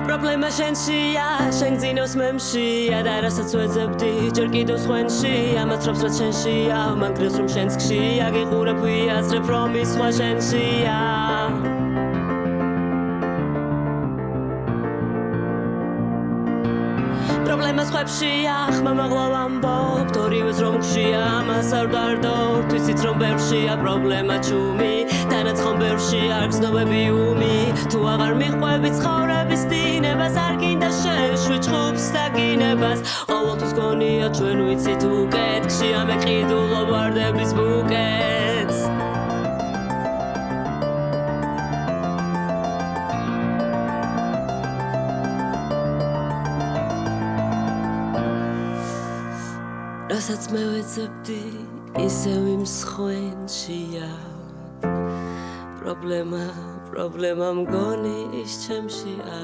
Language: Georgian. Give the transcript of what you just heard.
პრობლემა შენშია, შენ გძინავს მემშია და რასაც ვეძებდი, ჯერ კიდევ სხვენში ამათ რობს რაც შენშია, მან გრევს რომ შენს გშია, გიყურებ ვიაზრებ რომ ის სხვა შენშია პრობლემა სხვებშია, ხმა მაღლა ვამბობ, ორივეს რომ გშია, ამას არ ვდარდობ, თვისით რომ ბევრშია პრობლემა ჩუმი, თანაცხომ ბევრში არ გზნობები უმი, თუ აღარ მიყვები ცხოვრების დინებას, არ გინდა შეშვი ჩხუბს და გინებას, ყოველთვის გონია ჩვენ ვიცით უკეთ, გშია მეყიდულობ ვარდების ბუკეტს რასაც მე ვეძებდი, ისევ იმ სხვენშია პრობლემა მგონი ის ჩემშია